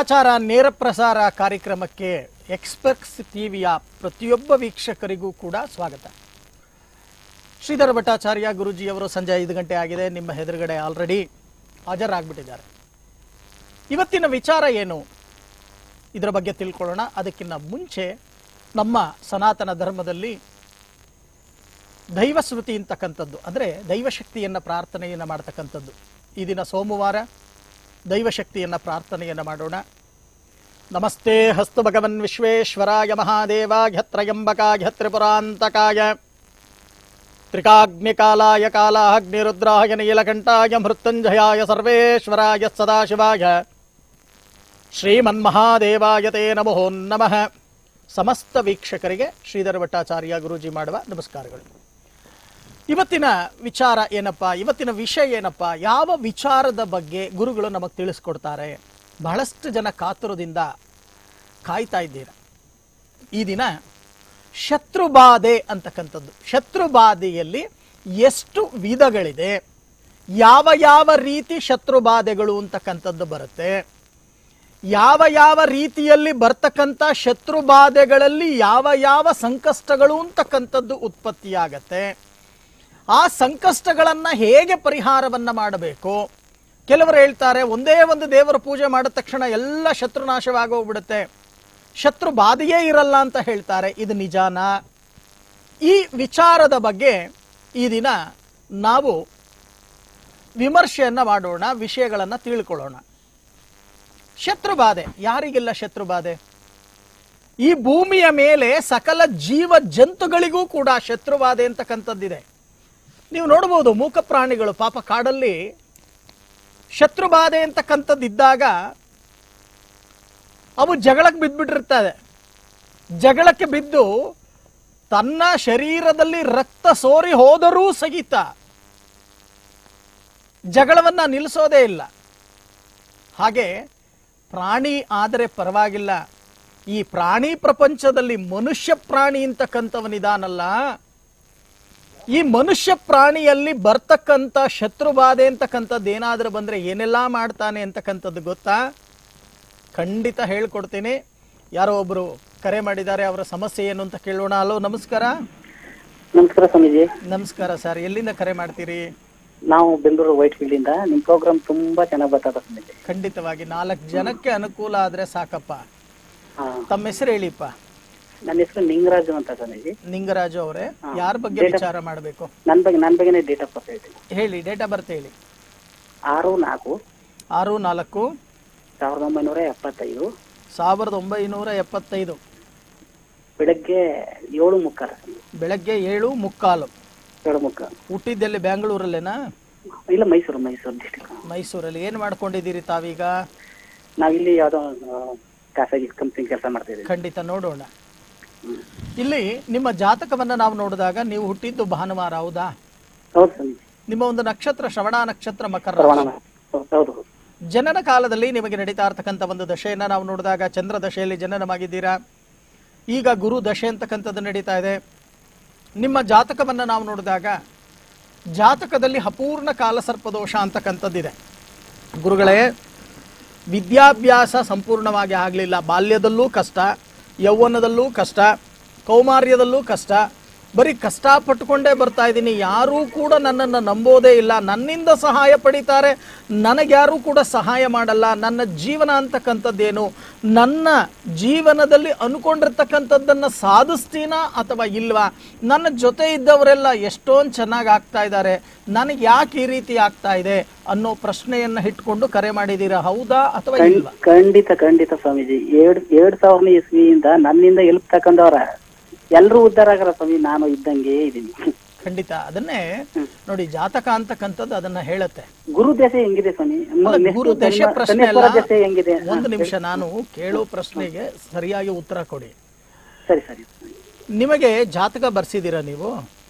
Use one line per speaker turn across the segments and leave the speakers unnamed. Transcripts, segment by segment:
ಆಚಾರ ನೇರ ಪ್ರಸಾರ ಕಾರ್ಯಕ್ರಮಕ್ಕೆ ಎಕ್ಸ್‌ಪ್ರೆಸ್ ಟಿವಿಯ ಪ್ರತಿಯೊಬ್ಬ ವೀಕ್ಷಕರಿಗೂ ಕೂಡ ಸ್ವಾಗತ. ಶ್ರೀಧರ ಭಟ್ಟಾಚಾರ್ಯ ಗುರುಜಿಯವರು ಸಂಜೆ 5 ಗಂಟೆ ಆಗಿದೆ, ನಿಮ್ಮ ಎದುರುಗಡೆ ಆಲ್ರೆಡಿ ಹಾಜರಾಗ್ಬಿಟ್ಟಿದ್ದಾರೆ. ಇವತ್ತಿನ ವಿಚಾರ ಏನು ಇದರ ಬಗ್ಗೆ ತಿಳ್ಕೊಳ್ಳೋಣ. ಅದಕ್ಕಿಂತ ಮುಂಚೆ ನಮ್ಮ ಸನಾತನ ಧರ್ಮದಲ್ಲಿ ದೈವಸ್ಮೃತಿ ಅಂತಕ್ಕಂಥದ್ದು, ಅಂದರೆ ದೈವಶಕ್ತಿಯನ್ನು ಪ್ರಾರ್ಥನೆಯನ್ನು ಮಾಡ್ತಕ್ಕಂಥದ್ದು. ಈ ದಿನ ಸೋಮವಾರ ದೈವಶಕ್ತಿಯನ್ನು ಪ್ರಾರ್ಥನೆಯನ್ನು ಮಾಡೋಣ. ನಮಸ್ತೆ ಹಸ್ತು ಭಗವನ್ ವಿಶ್ವೇಶ್ವರಾಯ ಮಹಾದೇವಾಯ ತ್ರಯಂಬಕಾಯ ತ್ರಿಪುರಾಂತಕಾಯ ತ್ರಿಕಾಗ್ನಿಕಾಲಾಯ ಕಾಲಾಗ್ನಿರುದ್ರಾಯ ನೀಲಕಂಠಾಯ ಮೃತ್ಯುಂಜಯಾಯ ಸರ್ವೇಶ್ವರಾಯ ಸದಾಶಿವಾಯ ಶ್ರೀಮನ್ಮಹಾದೇವಾಯ ತೇ ನಮೋ ನಮಃ. ಸಮಸ್ತ ವೀಕ್ಷಕರಿಗೆ ಶ್ರೀಧರ ಭಟ್ಟಾಚಾರ್ಯ ಗುರೂಜಿ ಮಾಡುವ ನಮಸ್ಕಾರಗಳು. ಇವತ್ತಿನ ವಿಚಾರ ಏನಪ್ಪ, ಇವತ್ತಿನ ವಿಷಯ ಏನಪ್ಪ, ಯಾವ ವಿಚಾರದ ಬಗ್ಗೆ ಗುರುಗಳು ನಮಗೆ ತಿಳಿಸ್ಕೊಡ್ತಾರೆ? ಬಹಳಷ್ಟು ಜನ ಕಾತುರದಿಂದ ಕಾಯ್ತಾ ಇದ್ದೀರಾ. ಈ ದಿನ ಶತ್ರುಬಾಧೆ ಅಂತಕ್ಕಂಥದ್ದು, ಶತ್ರುಬಾಧೆಯಲ್ಲಿ ಎಷ್ಟು ವಿಧಗಳಿದೆ, ಯಾವ ಯಾವ ರೀತಿ ಶತ್ರುಬಾಧೆಗಳು ಅಂತಕ್ಕಂಥದ್ದು ಬರುತ್ತೆ, ಯಾವ ಯಾವ ರೀತಿಯಲ್ಲಿ ಬರ್ತಕ್ಕಂಥ ಶತ್ರುಬಾಧೆಗಳಲ್ಲಿ ಯಾವ ಯಾವ ಸಂಕಷ್ಟಗಳು ಅಂತಕ್ಕಂಥದ್ದು ಉತ್ಪತ್ತಿಯಾಗತ್ತೆ, ಆ ಸಂಕಷ್ಟಗಳನ್ನು ಹೇಗೆ ಪರಿಹಾರವನ್ನು ಮಾಡಬೇಕು. ಕೆಲವರು ಹೇಳ್ತಾರೆ ಒಂದೇ ಒಂದು ದೇವರ ಪೂಜೆ ಮಾಡಿದ ತಕ್ಷಣ ಎಲ್ಲ ಶತ್ರುನಾಶವಾಗೋಗ್ಬಿಡುತ್ತೆ, ಶತ್ರು ಬಾಧೆಯೇ ಇರಲ್ಲ ಅಂತ ಹೇಳ್ತಾರೆ. ಇದು ನಿಜಾನಾ? ಈ ವಿಚಾರದ ಬಗ್ಗೆ ಈ ದಿನ ನಾವು ವಿಮರ್ಶೆಯನ್ನು ಮಾಡೋಣ, ವಿಷಯಗಳನ್ನು ತಿಳ್ಕೊಳ್ಳೋಣ. ಶತ್ರುಬಾಧೆ ಯಾರಿಗೆಲ್ಲ ಶತ್ರುಬಾಧೆ? ಈ ಭೂಮಿಯ ಮೇಲೆ ಸಕಲ ಜೀವ ಜಂತುಗಳಿಗೂ ಕೂಡ ಶತ್ರುಬಾಧೆ ಅಂತಕ್ಕಂಥದ್ದಿದೆ. ನೀವು ನೋಡ್ಬೋದು, ಮೂಕ ಪ್ರಾಣಿಗಳು ಪಾಪ ಕಾಡಲ್ಲಿ ಶತ್ರುಬಾಧೆ ಅಂತಕ್ಕಂಥದ್ದಿದ್ದಾಗ ಅವು ಜಗಳಕ್ಕೆ ಬಿದ್ದುಬಿಟ್ಟಿರ್ತದೆ. ಜಗಳಕ್ಕೆ ಬಿದ್ದು ತನ್ನ ಶರೀರದಲ್ಲಿ ರಕ್ತ ಸೋರಿ ಹೋದರೂ ಸಹಿತ ಜಗಳವನ್ನ ನಿಲ್ಲಿಸೋದೇ ಇಲ್ಲ. ಹಾಗೆ ಪ್ರಾಣಿ ಆದರೆ ಪರವಾಗಿಲ್ಲ, ಈ ಪ್ರಾಣಿ ಪ್ರಪಂಚದಲ್ಲಿ ಮನುಷ್ಯ ಪ್ರಾಣಿ ಅಂತಕ್ಕಂಥವನಿದಾನಲ್ಲ, ಈ ಮನುಷ್ಯ ಪ್ರಾಣಿಯಲ್ಲಿ ಬರ್ತಕ್ಕಂಥ ಶತ್ರುಬಾಧೆ ಅಂತಕ್ಕಂಥದ್ದು ಏನಾದರೂ ಬಂದರೆ ಏನೆಲ್ಲ ಮಾಡ್ತಾನೆ ಅಂತಕ್ಕಂಥದ್ದು ಗೊತ್ತಾ? ಖಂಡಿತ ಹೇಳ್ಕೊಡ್ತೀನಿ. ಯಾರೋ ಒಬ್ರು ಕರೆ ಮಾಡಿದ್ದಾರೆ, ಅವರ ಸಮಸ್ಯೆ ಏನು ಅಂತ ಕೇಳೋಣ. ಹಲೋ, ನಮಸ್ಕಾರ.
ನಮಸ್ಕಾರ ಸ್ವಾಮೀಜಿ.
ನಮಸ್ಕಾರ ಸರ್, ಎಲ್ಲಿಂದ ಕರೆ ಮಾಡ್ತೀರಿ?
ನಾವು ಬೆಂಗಳೂರು ವೈಟ್ ಫೀಲ್ಡ್ ಇಂದ. ನಿಮ್ ಪ್ರೋಗ್ರಾಮ್ ತುಂಬಾ ಚೆನ್ನಾಗಿ ಬರ್ತದೆ ಸ್ವಾಮೀಜಿ.
ಖಂಡಿತವಾಗಿ 4 ಜನಕ್ಕೆ ಅನುಕೂಲ ಆದ್ರೆ ಸಾಕಪ್ಪ. ತಮ್ಮ ಹೆಸರು ಹೇಳಿಪ್ಪ.
ನನ್ನ ಹೆಸರು ನಿಂಗರಾಜು ಅಂತ ಸ್ವಾಮೀಜಿ.
ನಿಂಗರಾಜು ಅವರೇ, ಯಾರ ಬಗ್ಗೆ ವಿಚಾರ ಮಾಡಬೇಕು?
ನನ್ನ ಬಗ್ಗೆನೇ ಡೇಟ್ ಆಫ್ ಬರ್ತ್ ಹೇಳ್ತೀನಿ.
ಹೇಳಿ, ಡೇಟ್ ಆಫ್ ಬರ್ತ್ ಹೇಳಿ.
6/4/1975.
1975
ಬೆಳಗ್ಗೆ 7:30.
ಬೆಳಗ್ಗೆ 7:15.
7:30.
ಹುಟ್ಟಿದ್ದೆಲ್ಲಿ, ಬ್ಯಾಂಗ್ಳೂರಲ್ಲೇನಾ?
ಇಲ್ಲ, ಮೈಸೂರು ಡಿಸ್ಟ್ರಿಕ್ಟ್.
ಮೈಸೂರಲ್ಲಿ. ಏನ್ ಮಾಡ್ಕೊಂಡಿದ್ದೀರಿ ತಾವೀಗ?
ನಾವಿಲ್ಲಿ ಯಾವ್ದೋ ಖಾಸಗಿ ಕಂಪ್ನಿ ಕೆಲಸ ಮಾಡ್ತಾ ಇದ್ದೀವಿ.
ಖಂಡಿತ ನೋಡೋಣ. ಇಲ್ಲಿ ನಿಮ್ಮ ಜಾತಕವನ್ನ ನಾವು ನೋಡಿದಾಗ ನೀವು ಹುಟ್ಟಿದ್ದು ಭಾನುವಾರ, ಹೌದಾ?
ಹೌದು ಸ್ವಾಮೀಜಿ.
ನಿಮ್ಮ ಒಂದು ನಕ್ಷತ್ರ ಶ್ರವಣ ನಕ್ಷತ್ರ, ಮಕರ.
ಹೌದು.
ಜನನ ಕಾಲದಲ್ಲಿ ನಿಮಗೆ ನಡೀತಾ ಇರ್ತಕ್ಕಂಥ ಒಂದು ದಶೆಯನ್ನ ನಾವು ನೋಡಿದಾಗ ಚಂದ್ರ ದಶೆಯಲ್ಲಿ ಜನನವಾಗಿದ್ದೀರಾ. ಈಗ ಗುರು ದಶೆ ಅಂತಕ್ಕಂಥದ್ದು ನಡೀತಾ ಇದೆ. ನಿಮ್ಮ ಜಾತಕವನ್ನ ನಾವು ನೋಡಿದಾಗ ಜಾತಕದಲ್ಲಿ ಅಪೂರ್ಣ ಕಾಲಸರ್ಪದೋಷ ಅಂತಕ್ಕಂಥದ್ದಿದೆ. ಗುರುಗಳೇ, ವಿದ್ಯಾಭ್ಯಾಸ ಸಂಪೂರ್ಣವಾಗಿ ಆಗಲಿಲ್ಲ. ಬಾಲ್ಯದಲ್ಲೂ ಕಷ್ಟ, ಯೌವನದಲ್ಲೂ ಕಷ್ಟ, ಕೌಮಾರ್ಯದಲ್ಲೂ ಕಷ್ಟ, ಬರೀ ಕಷ್ಟಪಟ್ಟುಕೊಂಡೇ ಬರ್ತಾ ಇದ್ದೀನಿ. ಯಾರೂ ಕೂಡ ನನ್ನನ್ನು ನಂಬೋದೇ ಇಲ್ಲ, ನನ್ನಿಂದ ಸಹಾಯ ಪಡಿತಾರೆ, ನನಗ್ಯಾರೂ ಕೂಡ ಸಹಾಯ ಮಾಡಲ್ಲ. ನನ್ನ ಜೀವನ ಅಂತಕ್ಕಂಥದ್ದೇನು, ನನ್ನ ಜೀವನದಲ್ಲಿ ಅನ್ಕೊಂಡಿರ್ತಕ್ಕಂಥದ್ದನ್ನು ಸಾಧಿಸ್ತೀನಾ ಅಥವಾ ಇಲ್ವಾ, ನನ್ನ ಜೊತೆ ಇದ್ದವರೆಲ್ಲ ಎಷ್ಟೊಂದು ಚೆನ್ನಾಗಿ ಆಗ್ತಾ ಇದ್ದಾರೆ, ನನಗೆ ಯಾಕೆ ಈ ರೀತಿ ಆಗ್ತಾ ಇದೆ ಅನ್ನೋ ಪ್ರಶ್ನೆಯನ್ನ ಇಟ್ಕೊಂಡು ಕರೆ ಮಾಡಿದ್ದೀರಾ, ಹೌದಾ ಅಥವಾ ಇಲ್ವಾ?
ಖಂಡಿತ ಸ್ವಾಮೀಜಿ. 2000 ಇಸ್ವಿಯಿಂದ ನನ್ನಿಂದ ಹೆಲ್ಪ್ ತಕೊಂಡವ್ರ ಎಲ್ರೂ ಉದ್ಧಾರ ಆಗಲ್ಲ ಸ್ವಾಮಿ. ನಾನು ಇದ್ದಂಗೆ ಇದ್ದೀನಿ.
ಖಂಡಿತ. ಅದನ್ನೇ ನೋಡಿ, ಜಾತಕ ಅಂತಕ್ಕಂಥದ್ದು ಅದನ್ನ ಹೇಳುತ್ತೆ.
ಗುರು ದಶೆ ಹೆಂಗಿದೆ ಸ್ವಾಮಿ?
ಗುರು ದಶೆ ಪ್ರಶ್ನೆ ಅಲ್ಲ,
ಹೆಂಗಿದೆ?
ಒಂದು ನಿಮಿಷ, ನಾನು ಕೇಳೋ ಪ್ರಶ್ನೆಗೆ ಸರಿಯಾಗಿ ಉತ್ತರ ಕೊಡಿ.
ಸರಿ.
ನಿಮಗೆ ಜಾತಕ ಬರ್ಸಿದ್ದೀರಾ ನೀವು?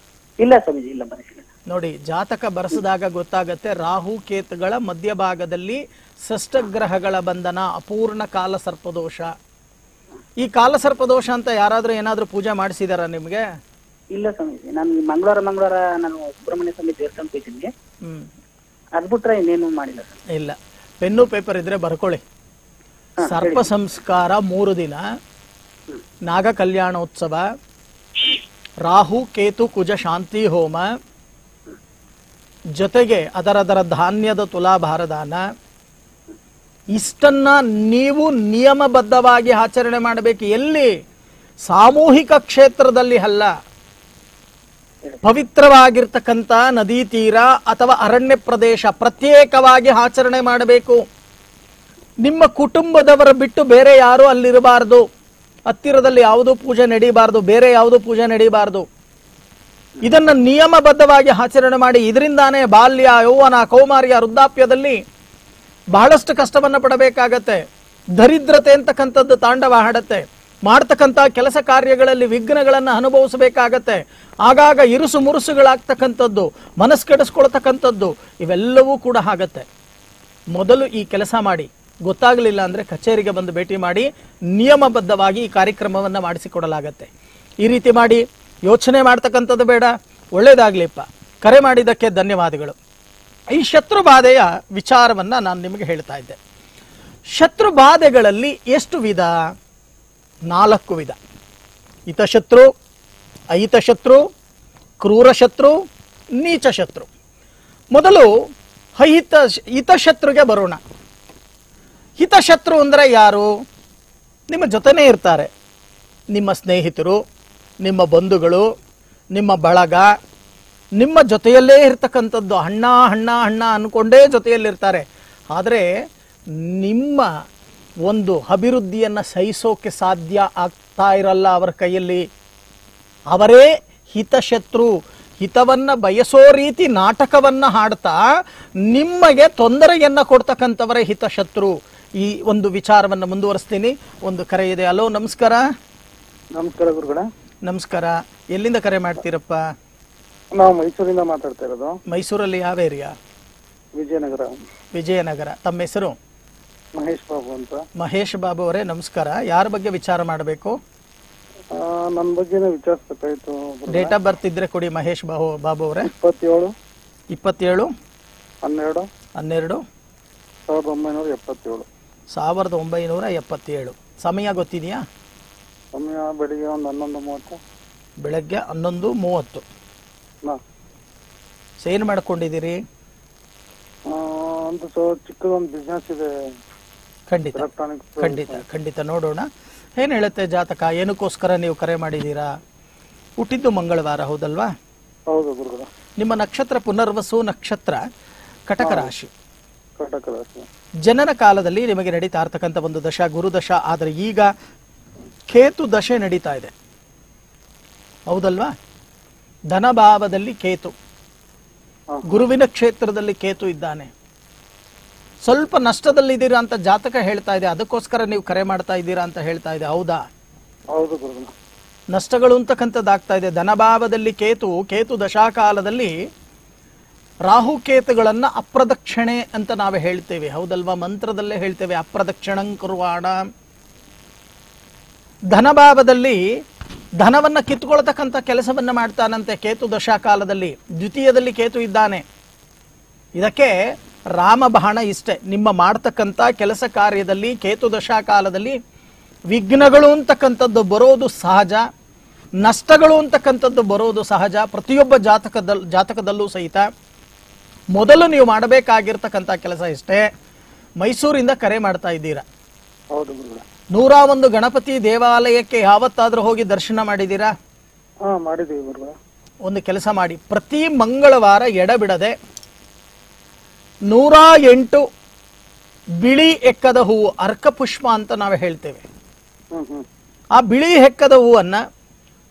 ಇಲ್ಲ ಸ್ವಾಮೀಜಿ, ಇಲ್ಲ ಬರ್ಸಿಲ್ಲ.
ನೋಡಿ, ಜಾತಕ ಬರ್ಸಿದಾಗ ಗೊತ್ತಾಗತ್ತೆ, ರಾಹು ಕೇತುಗಳ ಮಧ್ಯಭಾಗದಲ್ಲಿ ಷಷ್ಠಗ್ರಹಗಳ ಬಂಧನ, ಅಪೂರ್ಣ ಕಾಲ ಸರ್ಪದೋಷ. ಈ ಕಾಲಸರ್ಪದೋಷ ಅಂತ ಯಾರಾದ್ರೂ ಏನಾದ್ರೂ ಪೂಜೆ ಮಾಡಿಸಿದಾರ ನಿಮ್ಗೆ?
ಇಲ್ಲ ಸ್ವಾಮೀಜಿ, ನಾನು ಮಂಗಳವಾರ ನಾನು ಸುಬ್ರಹ್ಮಣ್ಯ ಸ್ವಾಮಿ ದೇವಸ್ಥಾನಕ್ಕೆ ಹೋಗ್ತೀನಿ. ಅದ್ ಬಿಟ್ರೆ ಇನ್ನೇನು ಮಾಡಿಲ್ಲ.
ಇಲ್ಲ, ಪೆನ್ನು ಪೇಪರ್ ಇದ್ರೆ ಬರ್ಕೊಳ್ಳಿ. ಸರ್ಪ ಸಂಸ್ಕಾರ 3 ದಿನ, ನಾಗ ಕಲ್ಯಾಣೋತ್ಸವ, ರಾಹು ಕೇತು ಕುಜ ಶಾಂತಿ ಹೋಮ, ಜೊತೆಗೆ ಅದರದರ ಧಾನ್ಯದ ತುಲಾಭಾರದಾನ, ಇಷ್ಟನ್ನ ನೀವು ನಿಯಮಬದ್ಧವಾಗಿ ಆಚರಣೆ ಮಾಡಬೇಕು. ಎಲ್ಲಿ? ಸಾಮೂಹಿಕ ಕ್ಷೇತ್ರದಲ್ಲಿ ಅಲ್ಲ, ಪವಿತ್ರವಾಗಿರ್ತಕ್ಕಂಥ ನದಿ ತೀರ ಅಥವಾ ಅರಣ್ಯ ಪ್ರದೇಶ ಪ್ರತ್ಯೇಕವಾಗಿ ಆಚರಣೆ ಮಾಡಬೇಕು. ನಿಮ್ಮ ಕುಟುಂಬದವರ ಬಿಟ್ಟು ಬೇರೆ ಯಾರು ಅಲ್ಲಿರಬಾರದು. ಹತ್ತಿರದಲ್ಲಿ ಯಾವುದೂ ಪೂಜೆ ನಡೀಬಾರದು, ಬೇರೆ ಯಾವುದೂ ಪೂಜೆ ನಡೀಬಾರದು. ಇದನ್ನ ನಿಯಮಬದ್ಧವಾಗಿ ಆಚರಣೆ ಮಾಡಿ. ಇದರಿಂದಾನೇ ಬಾಲ್ಯ, ಯೌವನ, ಕೌಮಾರ್ಯ, ವೃದ್ಧಾಪ್ಯದಲ್ಲಿ ಬಹಳಷ್ಟು ಕಷ್ಟವನ್ನ ಪಡಬೇಕಾಗತ್ತೆ. ದರಿದ್ರತೆ ಅಂತಕ್ಕಂಥದ್ದು ತಾಂಡವ ಹಾಡತ್ತೆ. ಮಾಡ್ತಕ್ಕಂಥ ಕೆಲಸ ಕಾರ್ಯಗಳಲ್ಲಿ ವಿಘ್ನಗಳನ್ನು ಅನುಭವಿಸಬೇಕಾಗತ್ತೆ. ಆಗಾಗ ಇರುಸು ಮುರುಸುಗಳಾಗ್ತಕ್ಕಂಥದ್ದು, ಮನಸ್ಸು ಕೆಡಿಸ್ಕೊಳ್ತಕ್ಕಂಥದ್ದು, ಇವೆಲ್ಲವೂ ಕೂಡ ಆಗತ್ತೆ. ಮೊದಲು ಈ ಕೆಲಸ ಮಾಡಿ. ಗೊತ್ತಾಗಲಿಲ್ಲ ಅಂದ್ರೆ ಕಚೇರಿಗೆ ಬಂದು ಭೇಟಿ ಮಾಡಿ. ನಿಯಮಬದ್ಧವಾಗಿ ಈ ಕಾರ್ಯಕ್ರಮವನ್ನು ಮಾಡಿಸಿಕೊಡಲಾಗತ್ತೆ. ಈ ರೀತಿ ಮಾಡಿ. ಯೋಚನೆ ಮಾಡ್ತಕ್ಕಂಥದ್ದು ಬೇಡ. ಒಳ್ಳೇದಾಗ್ಲಿಪ್ಪ. ಕರೆ ಮಾಡಿದ್ದಕ್ಕೆ ಧನ್ಯವಾದಗಳು. ಈ ಶತ್ರು ಬಾಧೆಯ ವಿಚಾರವನ್ನ ನಾನು ನಿಮಗೆ ಹೇಳ್ತಾ ಇದ್ದೆ. ಶತ್ರು ಬಾಧೆಗಳಲ್ಲಿ ಎಷ್ಟು ವಿಧ? 4 ವಿಧ. ಹಿತಶತ್ರು, ಅಹಿತಶತ್ರು, ಕ್ರೂರ ಶತ್ರು, ನೀಚ ಶತ್ರು. ಮೊದಲು ಹಿತಶತ್ರುಗೆ ಬರೋಣ. ಹಿತಶತ್ರು ಅಂದ್ರೆ ಯಾರು? ನಿಮ್ಮ ಜೊತೆನೇ ಇರ್ತಾರೆ. ನಿಮ್ಮ ಸ್ನೇಹಿತರು, ನಿಮ್ಮ ಬಂಧುಗಳು, ನಿಮ್ಮ ಬಳಗ, ನಿಮ್ಮ ಜೊತೆಯಲ್ಲೇ ಇರ್ತಕ್ಕಂಥದ್ದು. ಅಣ್ಣ ಅಣ್ಣ ಅಣ್ಣ ಅನ್ಕೊಂಡೇ ಜೊತೆಯಲ್ಲಿರ್ತಾರೆ. ಆದರೆ ನಿಮ್ಮ ಒಂದು ಅಭಿವೃದ್ಧಿಯನ್ನು ಸಹಿಸೋಕೆ ಸಾಧ್ಯ ಆಗ್ತಾ ಇರಲ್ಲ ಅವರ ಕೈಯಲ್ಲಿ. ಅವರೇ ಹಿತಶತ್ರು. ಹಿತವನ್ನ ಬಯಸೋ ರೀತಿ ನಾಟಕವನ್ನ ಹಾಡ್ತಾ ನಿಮಗೆ ತೊಂದರೆಯನ್ನ ಕೊಡ್ತಕ್ಕಂಥವರೇ ಹಿತಶತ್ರು. ಈ ಒಂದು ವಿಚಾರವನ್ನು ಮುಂದುವರಿಸ್ತೀನಿ. ಒಂದು ಕರೆ ಇದೆ. ಹಲೋ, ನಮಸ್ಕಾರ.
ನಮಸ್ಕಾರ ಗುರುಗಳ.
ನಮಸ್ಕಾರ. ಎಲ್ಲಿಂದ ಕರೆ ಮಾಡ್ತೀರಪ್ಪ?
ನಾವು ಮೈಸೂರಿಂದ ಮಾತಾಡ್ತಾ ಇರೋದು.
ಮೈಸೂರಲ್ಲಿ ಯಾವ ಏರಿಯಾ?
ವಿಜಯನಗರ.
ವಿಜಯನಗರ. ತಮ್ಮ ಹೆಸರು?
ಮಹೇಶ್ ಬಾಬು ಅಂತ.
ಮಹೇಶ್ ಬಾಬು ಅವರೇ, ನಮಸ್ಕಾರ. ಯಾರ ಬಗ್ಗೆ ವಿಚಾರ ಮಾಡಬೇಕು?
ನನ್ನ ಬಗ್ಗೆನೇ ವಿಚಾರಿಸಬೇಕಾಯ್ತು.
ಡೇಟ್ ಆಫ್ ಬರ್ತ್ ಇದ್ರೆ ಕೊಡಿ ಮಹೇಶ್ ಬಾಬು ಅವರೇ.
27
27
12
12
1977.
1977. ಸಮಯ ಗೊತ್ತಿದೆಯಾ?
ಸಮಯ ಬೆಳಿಗ್ಗೆ ಒಂದು 11:30.
ಬೆಳಗ್ಗೆ 11:30. ಏನು ಮಾಡ್ಕೊಂಡಿದ್ದೀರಿ?
ಒಂದು ಚಿಕ್ಕದೊಂದು ಬಿಸ್ನೆಸ್ ಇದೆ.
ಖಂಡಿತ ಖಂಡಿತ ಖಂಡಿತ ನೋಡೋಣ. ಏನು ಹೇಳುತ್ತೆ ಜಾತಕ? ಏನಕ್ಕೋಸ್ಕರ ನೀವು ಕರೆ ಮಾಡಿದ್ದೀರಾ? ಹುಟ್ಟಿದ್ದು ಮಂಗಳವಾರ, ಹೌದಲ್ವಾ?
ಹೌದು ಗುರುಗಳ.
ನಿಮ್ಮ ನಕ್ಷತ್ರ ಪುನರ್ವಸು ನಕ್ಷತ್ರ, ಕಟಕ ರಾಶಿ.
ಕಟಕ ರಾಶಿ.
ಜನನ ಕಾಲದಲ್ಲಿ ನಿಮಗೆ ನಡೀತಾ ಇರ್ತಕ್ಕಂಥ ಒಂದು ದಶ ಗುರುದಶ. ಆದರೆ ಈಗ ಕೇತು ದಶೆ ನಡೀತಾ ಇದೆ, ಹೌದಲ್ವಾ? ಧನಭಾವದಲ್ಲಿ ಕೇತು, ಗುರುವಿನ ಕ್ಷೇತ್ರದಲ್ಲಿ ಕೇತು ಇದ್ದಾನೆ. ಸ್ವಲ್ಪ ನಷ್ಟದಲ್ಲಿದ್ದೀರಾ ಅಂತ ಜಾತಕ ಹೇಳ್ತಾ ಇದೆ. ಅದಕ್ಕೋಸ್ಕರ ನೀವು ಕರೆ ಮಾಡ್ತಾ ಇದ್ದೀರಾ ಅಂತ ಹೇಳ್ತಾ ಇದೆ, ಹೌದಾ?
ಹೌದು ಗುರುಗಳ.
ನಷ್ಟಗಳು ಅಂತಕ್ಕಂಥದ್ದಾಗ್ತಾ ಇದೆ. ಧನಭಾವದಲ್ಲಿ ಕೇತು ದಶಾಕಾಲದಲ್ಲಿ ರಾಹುಕೇತುಗಳನ್ನ ಅಪ್ರದಕ್ಷಿಣೆ ಅಂತ ನಾವು ಹೇಳ್ತೇವೆ, ಹೌದಲ್ವಾ? ಮಂತ್ರದಲ್ಲೇ ಹೇಳ್ತೇವೆ, ಅಪ್ರದಕ್ಷಿಣಂ ಕುರ್ವಾಣ. ಧನಭಾವದಲ್ಲಿ ಧನವನ್ನ ಕಿತ್ಕೊಳ್ತಕ್ಕಂಥ ಕೆಲಸವನ್ನ ಮಾಡ್ತಾನಂತೆ ಕೇತು ದಶಾಕಾಲದಲ್ಲಿ. ದ್ವಿತೀಯದಲ್ಲಿ ಕೇತು ಇದ್ದಾನೆ. ಇದಕ್ಕೆ ರಾಮಬಾಣ ಇಷ್ಟೇ. ನಿಮ್ಮ ಮಾಡ್ತಕ್ಕಂಥ ಕೆಲಸ ಕಾರ್ಯದಲ್ಲಿ ಕೇತು ದಶಾಕಾಲದಲ್ಲಿ ವಿಘ್ನಗಳು ಅಂತಕ್ಕಂಥದ್ದು ಬರೋದು ಸಹಜ, ನಷ್ಟಗಳು ಅಂತಕ್ಕಂಥದ್ದು ಬರೋದು ಸಹಜ. ಪ್ರತಿಯೊಬ್ಬ ಜಾತಕದಲ್ಲೂ ಸಹಿತ ಮೊದಲು ನೀವು ಮಾಡಬೇಕಾಗಿರ್ತಕ್ಕಂಥ ಕೆಲಸ ಇಷ್ಟೇ. ಮೈಸೂರಿಂದ ಕರೆ ಮಾಡ್ತಾ ಇದ್ದೀರಾ?
ಹೌದು ಗುರುಗಳ.
101 ಗಣಪತಿ ದೇವಾಲಯಕ್ಕೆ ಯಾವತ್ತಾದ್ರೂ ಹೋಗಿ ದರ್ಶನ ಮಾಡಿದ್ದೀರಾ?
ಮಾಡಿದ್ದೀವಿ ಗುರುಗಳ.
ಒಂದು ಕೆಲಸ ಮಾಡಿ, ಪ್ರತಿ ಮಂಗಳವಾರ ಎಡಬಿಡದೆ 108 ಬಿಳಿ ಎಕ್ಕದ ಹೂವು, ಅರ್ಕಪುಷ್ಪ ಅಂತ ನಾವು ಹೇಳ್ತೇವೆ, ಆ ಬಿಳಿ ಹೆಕ್ಕದ ಹೂವನ್ನ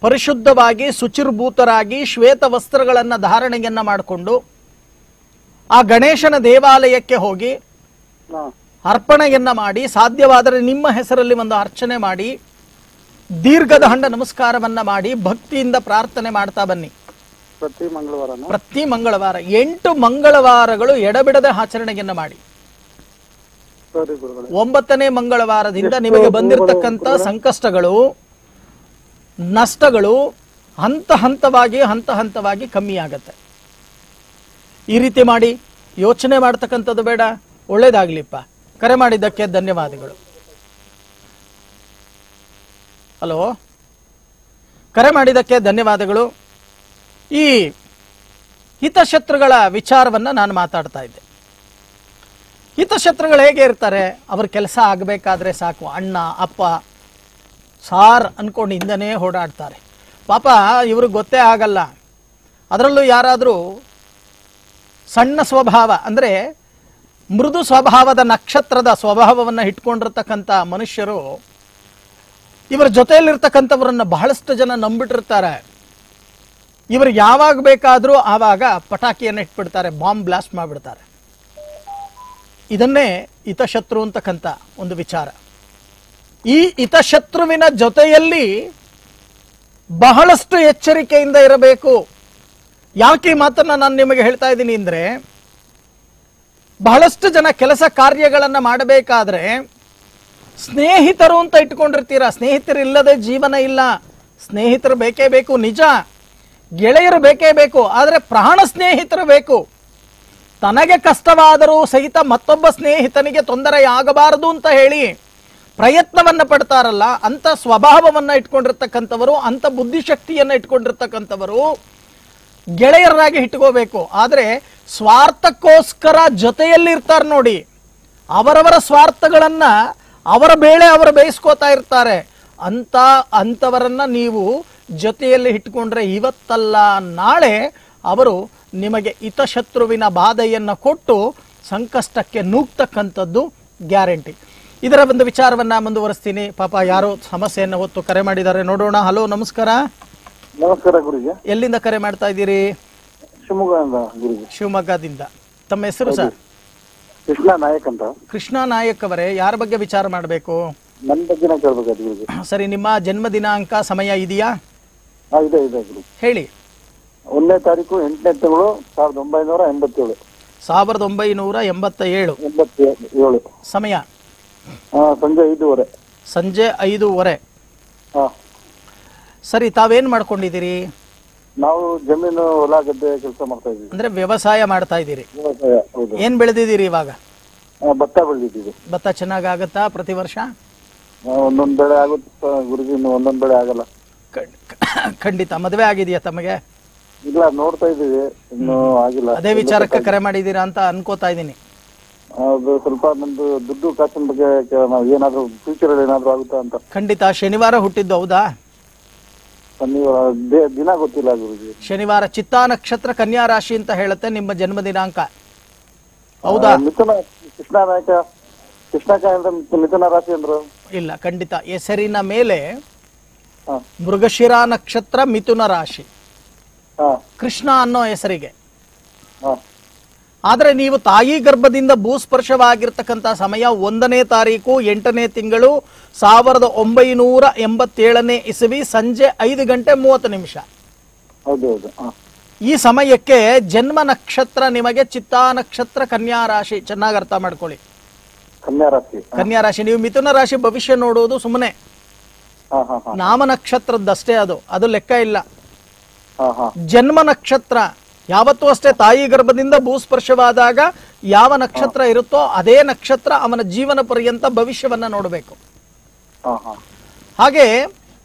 ಪರಿಶುದ್ಧವಾಗಿ ಶುಚಿರ್ಭೂತರಾಗಿ ಶ್ವೇತ ವಸ್ತ್ರಗಳನ್ನ ಧಾರಣೆಯನ್ನ ಮಾಡಿಕೊಂಡು ಆ ಗಣೇಶನ ದೇವಾಲಯಕ್ಕೆ ಹೋಗಿ ಅರ್ಪಣೆಯನ್ನ ಮಾಡಿ, ಸಾಧ್ಯವಾದರೆ ನಿಮ್ಮ ಹೆಸರಲ್ಲಿ ಒಂದು ಅರ್ಚನೆ ಮಾಡಿ, ದೀರ್ಘದ ಹಂಡ ನಮಸ್ಕಾರವನ್ನ ಮಾಡಿ, ಭಕ್ತಿಯಿಂದ ಪ್ರಾರ್ಥನೆ ಮಾಡ್ತಾ ಬನ್ನಿ. ಪ್ರತಿ ಮಂಗಳವಾರ 8 ಮಂಗಳವಾರಗಳು ಎಡಬಿಡದೆ ಆಚರಣೆಯನ್ನ ಮಾಡಿ. 9ನೇ ಮಂಗಳವಾರದಿಂದ ನಿಮಗೆ ಬಂದಿರತಕ್ಕಂಥ ಸಂಕಷ್ಟಗಳು, ನಷ್ಟಗಳು ಹಂತ ಹಂತವಾಗಿ ಕಮ್ಮಿ ಆಗತ್ತೆ. ಈ ರೀತಿ ಮಾಡಿ. ಯೋಚನೆ ಮಾಡ್ತಕ್ಕಂಥದ್ದು ಬೇಡ. ಒಳ್ಳೇದಾಗ್ಲಿಪ್ಪ. ಕರೆ ಮಾಡಿದ್ದಕ್ಕೆ ಧನ್ಯವಾದಗಳು. ಹಲೋ, ಕರೆ ಮಾಡಿದ್ದಕ್ಕೆ ಧನ್ಯವಾದಗಳು. ಈ ಹಿತಶತ್ರುಗಳ ವಿಚಾರವನ್ನ ನಾನು ಮಾತಾಡ್ತಾ ಇದ್ದೆ. ಹಿತಶತ್ರುಗಳು ಹೇಗೆ ಇರ್ತಾರೆ? ಅವ್ರ ಕೆಲಸ ಆಗಬೇಕಾದ್ರೆ ಸಾಕು, ಅಣ್ಣ ಅಪ್ಪ ಸಾರ್ ಅನ್ಕೊಂಡು ಹಿಂದನೇ ಓಡಾಡ್ತಾರೆ. ಪಾಪ ಇವ್ರಿಗೆ ಗೊತ್ತೇ ಆಗಲ್ಲ. ಅದರಲ್ಲೂ ಯಾರಾದರೂ ಸಣ್ಣ ಸ್ವಭಾವ ಅಂದರೆ ಮೃದು ಸ್ವಭಾವದ ನಕ್ಷತ್ರದ ಸ್ವಭಾವವನ್ನು ಇಟ್ಕೊಂಡಿರ್ತಕ್ಕಂಥ ಮನುಷ್ಯರು ಇವರ ಜೊತೆಯಲ್ಲಿರ್ತಕ್ಕಂಥವರನ್ನ ಬಹಳಷ್ಟು ಜನ ನಂಬಿಟ್ಟಿರ್ತಾರೆ. ಇವರು ಯಾವಾಗ ಬೇಕಾದರೂ ಆವಾಗ ಪಟಾಕಿಯನ್ನು ಇಟ್ಬಿಡ್ತಾರೆ, ಬಾಂಬ್ ಬ್ಲಾಸ್ಟ್ ಮಾಡಿಬಿಡ್ತಾರೆ. ಇದನ್ನೇ ಹಿತಶತ್ರು ಅಂತಕ್ಕಂಥ ಒಂದು ವಿಚಾರ. ಈ ಹಿತಶತ್ರುವಿನ ಜೊತೆಯಲ್ಲಿ ಬಹಳಷ್ಟು ಎಚ್ಚರಿಕೆಯಿಂದ ಇರಬೇಕು. ಯಾಕೆ ಈ ಮಾತನ್ನ ನಾನು ನಿಮಗೆ ಹೇಳ್ತಾ ಇದ್ದೀನಿ ಅಂದ್ರೆ, ಬಹಳಷ್ಟು ಜನ ಕೆಲಸ ಕಾರ್ಯಗಳನ್ನ ಮಾಡಬೇಕಾದ್ರೆ ಸ್ನೇಹಿತರು ಅಂತ ಇಟ್ಕೊಂಡಿರ್ತೀರಾ. ಸ್ನೇಹಿತರಿಲ್ಲದೆ ಜೀವನ ಇಲ್ಲ. ಸ್ನೇಹಿತರು ಬೇಕೇ ಬೇಕು, ನಿಜ. ಗೆಳೆಯರು ಬೇಕೇ ಬೇಕು, ಆದರೆ ಪ್ರಾಣ ಸ್ನೇಹಿತರು ಬೇಕು. ತನಗೆ ಕಷ್ಟವಾದರೂ ಸಹಿತ ಮತ್ತೊಬ್ಬ ಸ್ನೇಹಿತನಿಗೆ ತೊಂದರೆಯಾಗಬಾರದು ಅಂತ ಹೇಳಿ ಪ್ರಯತ್ನವನ್ನ ಪಡ್ತಾರಲ್ಲ, ಅಂತ ಸ್ವಭಾವವನ್ನ ಇಟ್ಕೊಂಡಿರ್ತಕ್ಕಂಥವರು, ಅಂತ ಬುದ್ಧಿಶಕ್ತಿಯನ್ನ ಇಟ್ಕೊಂಡಿರ್ತಕ್ಕಂಥವರು ಗೆಳೆಯರಾಗಿ ಇಟ್ಕೋಬೇಕು. ಆದರೆ ಸ್ವಾರ್ಥಕ್ಕೋಸ್ಕರ ಜೊತೆಯಲ್ಲಿ ಇರ್ತಾರೆ ನೋಡಿ, ಅವರವರ ಸ್ವಾರ್ಥಗಳನ್ನ ಅವರ ಬೇಳೆ ಅವರು ಬೇಯಿಸ್ಕೋತಾ ಇರ್ತಾರೆ. ಅಂಥವರನ್ನ ನೀವು ಜೊತೆಯಲ್ಲಿ ಇಟ್ಕೊಂಡ್ರೆ ಇವತ್ತಲ್ಲ ನಾಳೆ ಅವರು ನಿಮಗೆ ಹಿತಶತ್ರುವಿನ ಬಾಧೆಯನ್ನು ಕೊಟ್ಟು ಸಂಕಷ್ಟಕ್ಕೆ ನೂಗ್ತಕ್ಕಂಥದ್ದು ಗ್ಯಾರಂಟಿ. ಇದರ ಒಂದು ವಿಚಾರವನ್ನ ಮುಂದುವರಿಸ್ತೀನಿ. ಪಾಪ ಯಾರೋ ಸಮಸ್ಯೆಯನ್ನು ಹೊತ್ತು ಕರೆ ಮಾಡಿದ್ದಾರೆ, ನೋಡೋಣ. ಹಲೋ, ನಮಸ್ಕಾರ.
ನಮಸ್ಕಾರ ಗುರುಜಿ.
ಎಲ್ಲಿಂದ ಕರೆ ಮಾಡ್ತಾ ಇದ್ದೀರಿ? ಶಿವಮೊಗ್ಗದಿಂದ. ತಮ್ಮ ಹೆಸರು ಸರ್?
ಕೃಷ್ಣ ನಾಯಕ್ ಅಂತ.
ಕೃಷ್ಣ ನಾಯಕ್ ಅವರೇ, ಯಾರ ಬಗ್ಗೆ ವಿಚಾರ ಮಾಡಬೇಕು?
ನನ್ನ ಬಗ್ಗೆನೇ ಕೇಳ್ಬೇಕಾಯ್ತು ಗುರುಜಿ.
ಸರಿ, ನಿಮ್ಮ ಜನ್ಮ ದಿನಾಂಕ ಸಮಯ ಇದೆಯಾ?
ಇದೆ ಇದೆ ಗುರು.
ಹೇಳಿ.
1ನೇ ತಾರೀಕು 8ನೇ ತಿಂಗಳು 1987.
1987. ಸಮಯ
ಸಂಜೆ 5:30.
ಸಂಜೆ 5:30.
ಹಾ.
ಸರಿ, ತಾವೇನ್ ಮಾಡ್ಕೊಂಡಿದ್ದೀರಿ?
ನಾವು ಜಮೀನು ಹೊಲ ಗದ್ದೆ ಕೆಲಸ ಮಾಡ್ತಾ ಇದೀವಿ.
ಅಂದ್ರೆ ವ್ಯವಸಾಯ ಮಾಡ್ತಾ ಇದ್ದೀರಿ?
ವ್ಯವಸಾಯ, ಹೌದು.
ಏನ್ ಬೆಳೆದಿದ್ದೀರಿ ಇವಾಗ?
ಭತ್ತ ಬೆಳೆದಿದ್ದೀವಿ.
ಭತ್ತ ಚೆನ್ನಾಗಾಗತ್ತಾ ಪ್ರತಿ ವರ್ಷ?
ಒಂದೊಂದ್ ಬೆಳೆ ಆಗುತ್ತೆ ಗುರುಜಿ, ಒಂದೊಂದ್ ಬೆಳೆ ಆಗಲ್ಲ.
ಖಂಡಿತ. ಮದುವೆ ಆಗಿದೆಯಾ ತಮಗೆ?
ಇಲ್ಲ, ನೋಡ್ತಾ ಇದೀವಿ, ಇನ್ನು ಆಗಿಲ್ಲ.
ಅದೇ ವಿಚಾರಕ್ಕೆ ಕರೆ ಮಾಡಿದ್ದೀರಾ ಅಂತ ಅನ್ಕೋತಾ ಇದ್ದೀನಿ.
ಅದು ಸ್ವಲ್ಪ ನಮ್ದು ದುಡ್ಡು ಕಾಸಿನ ಬಗ್ಗೆ ನಾವು ಏನಾದ್ರು ಫ್ಯೂಚರ್ ಅಲ್ಲಿ ಏನಾದ್ರು ಆಗುತ್ತಾ ಅಂತ.
ಖಂಡಿತ. ಶನಿವಾರ ಹುಟ್ಟಿದ್ದು ಹೌದಾ?
ದಿನ ಗೊತ್ತಿಲ್ಲ ಗುರುಜಿ.
ಶನಿವಾರ. ಚಿತ್ತಾ ನಕ್ಷತ್ರ, ಕನ್ಯಾ ರಾಶಿ ಅಂತ ಹೇಳುತ್ತೆ ನಿಮ್ಮ ಜನ್ಮ ದಿನಾಂಕ, ಹೌದಾ?
ಮಿಥುನ. ಕೃಷ್ಣಕಾಯ ಅಂತ ಮಿಥುನ ರಾಶಿ ಅಂದ್ರು. ಇಲ್ಲ,
ಖಂಡಿತ. ಹೆಸರಿನ ಮೇಲೆ ಮೃಗಶಿರ ನಕ್ಷತ್ರ, ಮಿಥುನ ರಾಶಿ, ಕೃಷ್ಣ ಅನ್ನೋ ಹೆಸರಿಗೆ. ಆದ್ರೆ ನೀವು ತಾಯಿ ಗರ್ಭದಿಂದ ಭೂಸ್ಪರ್ಶವಾಗಿರ್ತಕ್ಕಂಥ ಸಮಯ 1ನೇ ತಾರೀಕು 8ನೇ ತಿಂಗಳು 1987ನೇ ಇಸವಿ ಸಂಜೆ 5:30. ಈ ಸಮಯಕ್ಕೆ ಜನ್ಮ ನಕ್ಷತ್ರ ನಿಮಗೆ ಚಿತ್ತಾ ನಕ್ಷತ್ರ, ಕನ್ಯಾ ರಾಶಿ. ಚೆನ್ನಾಗಿ ಅರ್ಥ ಮಾಡ್ಕೊಳ್ಳಿ. ಕನ್ಯಾ ರಾಶಿ. ನೀವು ಮಿಥುನ ರಾಶಿ ಭವಿಷ್ಯ ನೋಡುವುದು ಸುಮ್ಮನೆ ನಾಮ ನಕ್ಷತ್ರದ್ದಷ್ಟೇ, ಅದು ಲೆಕ್ಕ ಇಲ್ಲ. ಜನ್ಮ ನಕ್ಷತ್ರ ಯಾವತ್ತೂ ಅಷ್ಟೇ, ತಾಯಿ ಗರ್ಭದಿಂದ ಭೂಸ್ಪರ್ಶವಾದಾಗ ಯಾವ ನಕ್ಷತ್ರ ಇರುತ್ತೋ ಅದೇ ನಕ್ಷತ್ರ ಅವನ ಜೀವನ ಪರ್ಯಂತ ಭವಿಷ್ಯವನ್ನ ನೋಡಬೇಕು. ಹಾಗೆ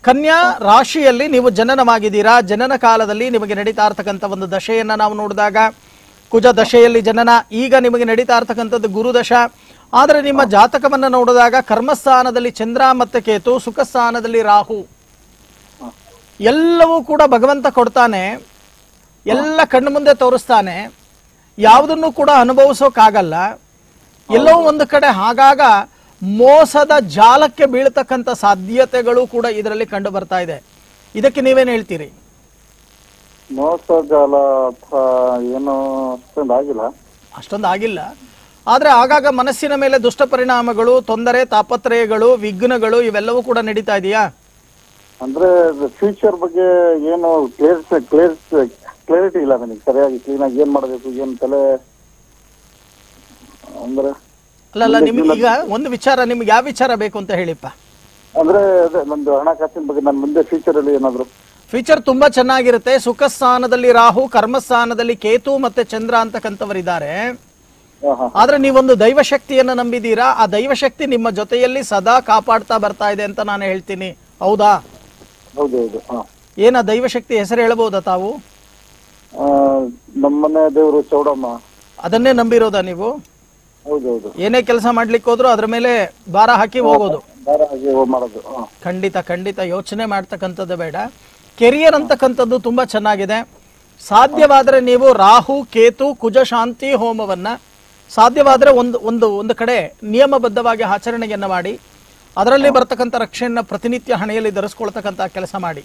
ಕನ್ಯಾ ರಾಶಿಯಲ್ಲಿ ನೀವು ಜನನವಾಗಿದ್ದೀರಾ. ಜನನ ಕಾಲದಲ್ಲಿ ನಿಮಗೆ ನಡೀತಾ ಇರ್ತಕ್ಕಂಥ ಒಂದು ದಶೆಯನ್ನ ನಾವು ನೋಡಿದಾಗ ಕುಜ ದಶೆಯಲ್ಲಿ ಜನನ. ಈಗ ನಿಮಗೆ ನಡೀತಾ ಇರ್ತಕ್ಕಂಥದ್ದು ಗುರುದಶ. ಆದರೆ ನಿಮ್ಮ ಜಾತಕವನ್ನ ನೋಡಿದಾಗ ಕರ್ಮಸ್ಥಾನದಲ್ಲಿ ಚಂದ್ರ ಮತ್ತೆ ಕೇತು, ಸುಖ ಸ್ಥಾನದಲ್ಲಿ ರಾಹು. ಎಲ್ಲವೂ ಕೂಡ ಭಗವಂತ ಕೊಡ್ತಾನೆ, ಎಲ್ಲ ಕಣ್ಣು ಮುಂದೆ ತೋರಿಸ್ತಾನೆ. ಯಾವುದನ್ನು ಕೂಡ ಅನುಭವಿಸೋಕ್ಕಾಗಲ್ಲ. ಎಲ್ಲವೂ ಒಂದು ಕಡೆ ಆಗಾಗ ಮೋಸದ ಜಾಲಕ್ಕೆ ಬೀಳ್ತಕ್ಕಂಥ ಸಾಧ್ಯತೆಗಳು ಕೂಡ ಇದರಲ್ಲಿ ಕಂಡು ಬರ್ತಾ ಇದೆ. ಇದಕ್ಕೆ ನೀವೇನು ಹೇಳ್ತೀರಿ?
ಮೋಸ ಜಾಲ ಏನೋ
ಅಷ್ಟೊಂದು ಆಗಿಲ್ಲ. ಆದ್ರೆ ಆಗಾಗ ಮನಸ್ಸಿನ ಮೇಲೆ ದುಷ್ಟ ಪರಿಣಾಮಗಳು, ತೊಂದರೆ, ತಾಪತ್ರಯಗಳು, ವಿಘ್ನಗಳು ಇವೆಲ್ಲವೂ ಕೂಡ ನಡೀತಾ ಇದೆಯಾ?
ಅಂದ್ರೆ ಫ್ಯೂಚರ್ ಬಗ್ಗೆ ಏನು ಕ್ಲಾರಿಟಿ ಇಲ್ಲ ನನಗೆ. ಸರಿಯಾಗಿ ಕ್ಲೀನ್ ಆಗಿ ಏನ್ ಮಾಡ್ಬೇಕು, ಏನ್ ತಲೆ ಅಂದ್ರೆ
ಅಲ್ಲ. ನಿಮ್ಗೆ ಈಗ ಒಂದು ವಿಚಾರ, ನಿಮ್ಗೆ ಯಾವ ವಿಚಾರ ಬೇಕು ಅಂತ ಹೇಳಿಪ್ಪ.
ಅಂದ್ರೆ ಅದೇ ನಂದು ಹಣಕಾಸಿನ ಬಗ್ಗೆ, ನನ್ನ ಮುಂದೆ ಫ್ಯೂಚರ್ ಅಲ್ಲಿ ಏನಾದ್ರು.
ಫ್ಯೂಚರ್ ತುಂಬಾ ಚೆನ್ನಾಗಿರುತ್ತೆ. ಸುಖ ಸ್ಥಾನದಲ್ಲಿ ರಾಹು, ಕರ್ಮಸ್ಥಾನದಲ್ಲಿ ಕೇತು ಮತ್ತೆ ಚಂದ್ರ ಅಂತಕ್ಕಂಥವರಿದ್ದಾರೆ. ಆದ್ರೆ ನೀವೊಂದು ದೈವಶಕ್ತಿಯನ್ನ ನಂಬಿದೀರಾ. ಆ ದೈವಶಕ್ತಿ ನಿಮ್ಮ ಜೊತೆಯಲ್ಲಿ ಸದಾ ಕಾಪಾಡ್ತಾ ಬರ್ತಾ ಇದೆ ಅಂತ ನಾನು ಹೇಳ್ತೀನಿ. ಹೌದಾ?
ಹೌದೌದು. ಹಾ,
ಏನ ದೈವಶಕ್ತಿ ಹೆಸರು ಹೇಳಬಹುದಾ ತಾವು?
ನಮ್ಮನೆ ದೇವರು ಚೌಡಮ್ಮ.
ಅದನ್ನೇ ನಂಬಿರೋದಾ ನೀವು?
ಹೌದೌದು.
ಏನೇ ಕೆಲಸ ಮಾಡ್ಲಿಕ್ಕೆ ಹೋದ್ರು ಅದ್ರ ಮೇಲೆ ಭಾರ ಹಾಕಿ ಹೋಗೋದು?
ಭಾರ ಹಾಕಿ ಮಾಡೋದು.
ಖಂಡಿತ ಖಂಡಿತ ಯೋಚನೆ ಮಾಡ್ತಕ್ಕಂಥದ್ದು ಬೇಡ. ಕೆರಿಯರ್ ಅಂತಕ್ಕಂಥದ್ದು ತುಂಬಾ ಚೆನ್ನಾಗಿದೆ. ಸಾಧ್ಯವಾದರೆ ನೀವು ರಾಹು ಕೇತು ಕುಜ ಶಾಂತಿ ಹೋಮವನ್ನ ಸಾಧ್ಯವಾದರೆ ಒಂದು ಕಡೆ ನಿಯಮಬದ್ಧವಾಗಿ ಆಚರಣೆಯನ್ನ ಮಾಡಿ ಅದರಲ್ಲಿ ಬರ್ತಕ್ಕಂಥ ರಕ್ಷೆಯನ್ನ ಪ್ರತಿನಿತ್ಯ ಹಣೆಯಲ್ಲಿ ಧರಿಸ್ಕೊಳ್ತಕ್ಕಂಥ ಕೆಲಸ ಮಾಡಿ.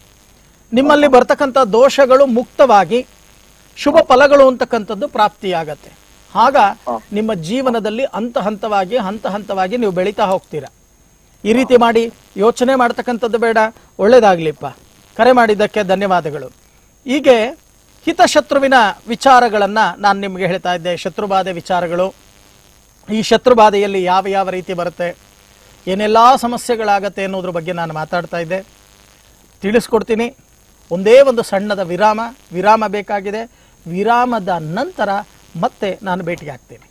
ನಿಮ್ಮಲ್ಲಿ ಬರ್ತಕ್ಕಂಥ ದೋಷಗಳು ಮುಕ್ತವಾಗಿ ಶುಭ ಫಲಗಳು ಅಂತಕ್ಕಂಥದ್ದು ಪ್ರಾಪ್ತಿಯಾಗತ್ತೆ. ಆಗ ನಿಮ್ಮ ಜೀವನದಲ್ಲಿ ಹಂತ ಹಂತವಾಗಿ ನೀವು ಬೆಳೀತಾ ಹೋಗ್ತೀರಾ. ಈ ರೀತಿ ಮಾಡಿ ಯೋಚನೆ ಮಾಡ್ತಕ್ಕಂಥದ್ದು ಬೇಡ. ಒಳ್ಳೇದಾಗ್ಲಿಪ್ಪ. ಕರೆ ಮಾಡಿದ್ದಕ್ಕೆ ಧನ್ಯವಾದಗಳು. ಹೀಗೆ ಹಿತಶತ್ರುವಿನ ವಿಚಾರಗಳನ್ನ ನಾನು ನಿಮ್ಗೆ ಹೇಳ್ತಾ ಇದ್ದೆ. ಶತ್ರುಬಾಧೆ ವಿಚಾರಗಳು, ಈ ಶತ್ರುಬಾಧೆಯಲ್ಲಿ ಯಾವ ಯಾವ ರೀತಿ ಬರುತ್ತೆ, ಏನೆಲ್ಲ ಸಮಸ್ಯೆಗಳಾಗತ್ತೆ ಅನ್ನೋದ್ರ ಬಗ್ಗೆ ನಾನು ಮಾತಾಡ್ತಾ ಇದ್ದೆ. ತಿಳಿಸ್ಕೊಡ್ತೀನಿ. ಒಂದೇ ಒಂದು ಸಣ್ಣದ ವಿರಾಮ ಬೇಕಾಗಿದೆ. ವಿರಾಮದ ನಂತರ ಮತ್ತೆ ನಾನು ಭೇಟಿಯಾಗ್ತೇನೆ.